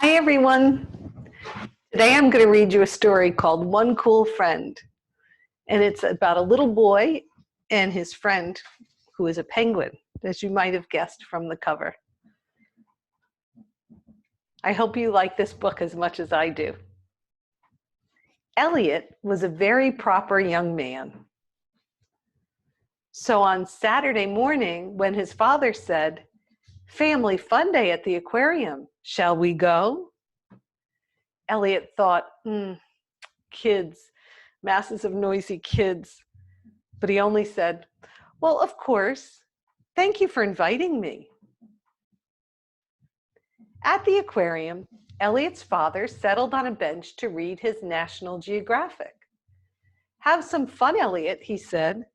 Hi, everyone. Today I'm going to read you a story called One Cool Friend. And it's about a little boy and his friend who is a penguin, as you might have guessed from the cover. I hope you like this book as much as I do. Elliot was a very proper young man. So on Saturday morning, when his father said, "Family fun day at the aquarium, shall we go?" Elliot thought, kids, masses of noisy kids. But he only said, "Well, of course. Thank you for inviting me." At the aquarium, Elliot's father settled on a bench to read his National Geographic. "Have some fun, Elliot," he said.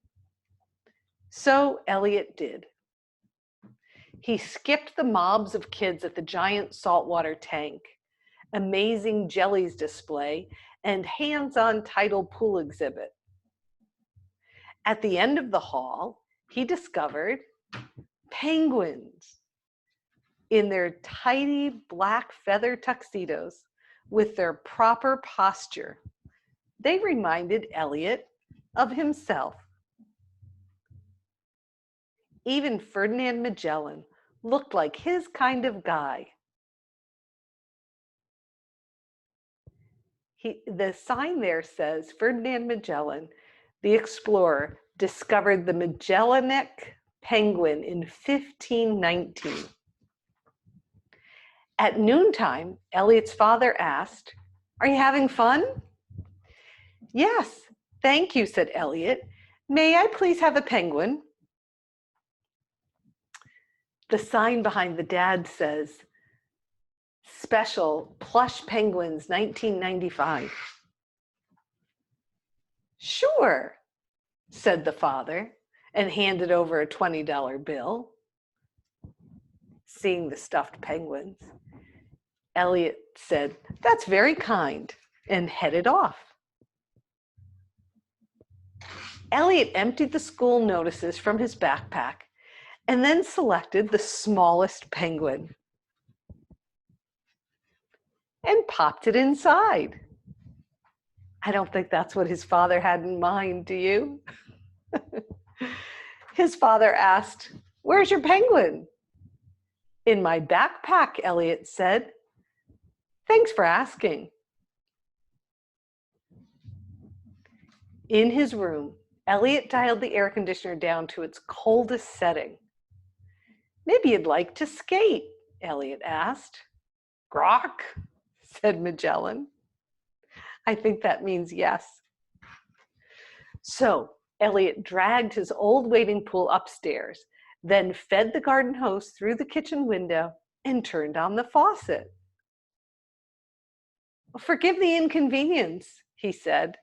So Elliot did. He skipped the mobs of kids at the giant saltwater tank, amazing jellies display, and hands-on tidal pool exhibit. At the end of the hall, he discovered penguins in their tidy black feather tuxedos with their proper posture. They reminded Elliot of himself. Even Ferdinand Magellan looked like his kind of guy. The sign there says Ferdinand Magellan, the explorer, discovered the Magellanic penguin in 1519. At noontime, Elliot's father asked, "Are you having fun?" "Yes, thank you," said Elliot. "May I please have a penguin?" The sign behind the dad says, "Special Plush Penguins 1995. "Sure," said the father, and handed over a $20 bill. Seeing the stuffed penguins, Elliot said, "That's very kind," and headed off. Elliot emptied the school notices from his backpack and then selected the smallest penguin and popped it inside. I don't think that's what his father had in mind, do you? His father asked, "Where's your penguin?" "In my backpack," Elliot said. "Thanks for asking." In his room, Elliot dialed the air conditioner down to its coldest setting. "Maybe you'd like to skate?" Elliot asked. "Grok," said Magellan. I think that means yes. So Elliot dragged his old wading pool upstairs, then fed the garden hose through the kitchen window and turned on the faucet. "Forgive the inconvenience," he said,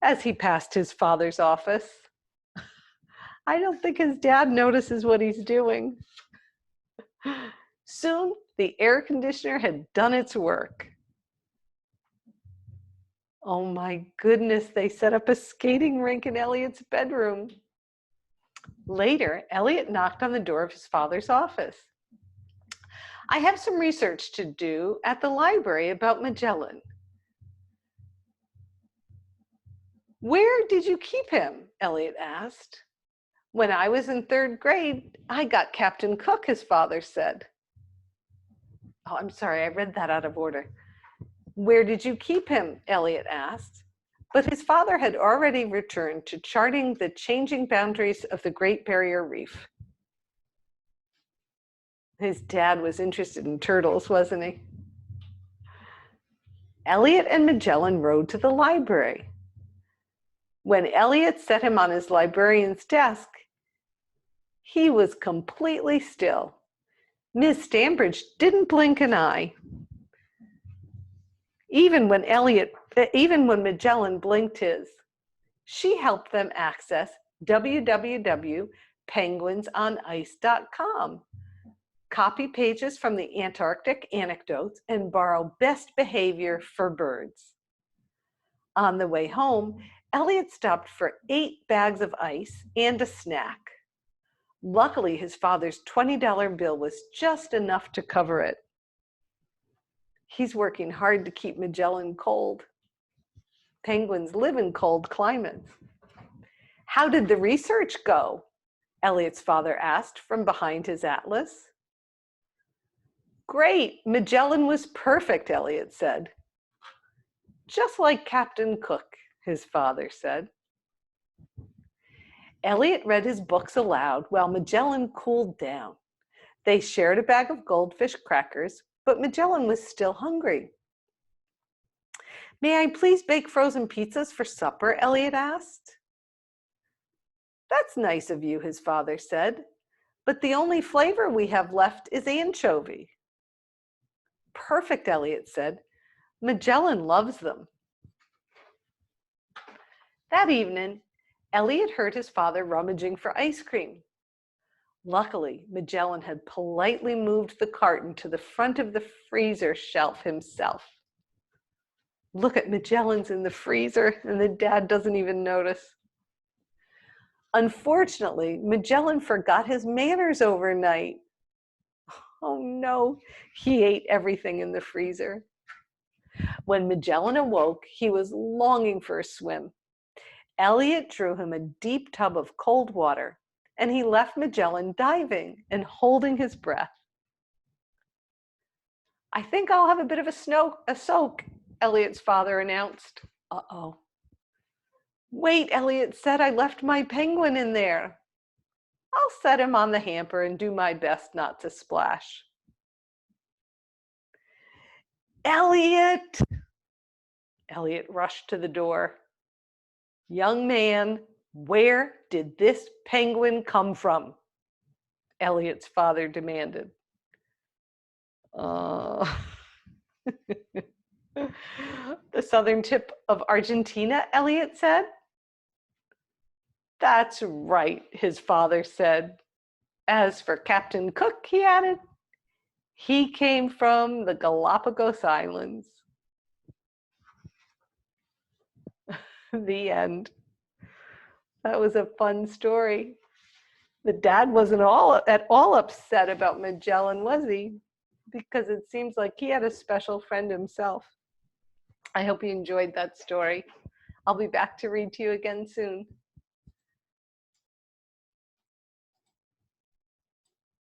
as he passed his father's office. I don't think his dad notices what he's doing. Soon, the air conditioner had done its work. Oh my goodness, they set up a skating rink in Elliot's bedroom. Later, Elliot knocked on the door of his father's office. "I have some research to do at the library about Magellan." "Where did you keep him?" Elliot asked. "When I was in 3rd grade, I got Captain Cook," his father said. Oh, I'm sorry, I read that out of order. "Where did you keep him?" Elliot asked. But his father had already returned to charting the changing boundaries of the Great Barrier Reef. His dad was interested in turtles, wasn't he? Elliot and Magellan rode to the library. When Elliot set him on his librarian's desk, he was completely still. Miss Stambridge didn't blink an eye. Even when Magellan blinked his, she helped them access www.penguinsonice.com, copy pages from the Antarctic anecdotes, and borrow best behavior for birds. On the way home, Elliot stopped for 8 bags of ice and a snack. Luckily, his father's $20 bill was just enough to cover it. He's working hard to keep Magellan cold. Penguins live in cold climates. How did the research go? Elliot's father asked from behind his atlas. Great, Magellan was perfect, Elliot said. Just like Captain Cook, his father said. Elliot read his books aloud while Magellan cooled down. They shared a bag of goldfish crackers, but Magellan was still hungry. May I please bake frozen pizzas for supper? Elliot asked. That's nice of you, his father said, but the only flavor we have left is anchovy. Perfect, Elliot said. Magellan loves them. That evening, Elliot heard his father rummaging for ice cream. Luckily, Magellan had politely moved the carton to the front of the freezer shelf himself. Look at Magellan's in the freezer, and the dad doesn't even notice. Unfortunately, Magellan forgot his manners overnight. Oh no, he ate everything in the freezer. When Magellan awoke, he was longing for a swim. Elliot drew him a deep tub of cold water, and he left Magellan diving and holding his breath. I think I'll have a bit of a soak, Elliot's father announced. Uh-oh. Wait, Elliot said, I left my penguin in there. I'll set him on the hamper and do my best not to splash. Elliot! Elliot rushed to the door. Young man, where did this penguin come from? Elliot's father demanded. The southern tip of Argentina, Elliot said. That's right, his father said. As for Captain Cook, he added, he came from the Galapagos Islands. The end. That was a fun story. The dad wasn't at all upset about Magellan, was he? Because it seems like he had a special friend himself. I hope you enjoyed that story. I'll be back to read to you again soon.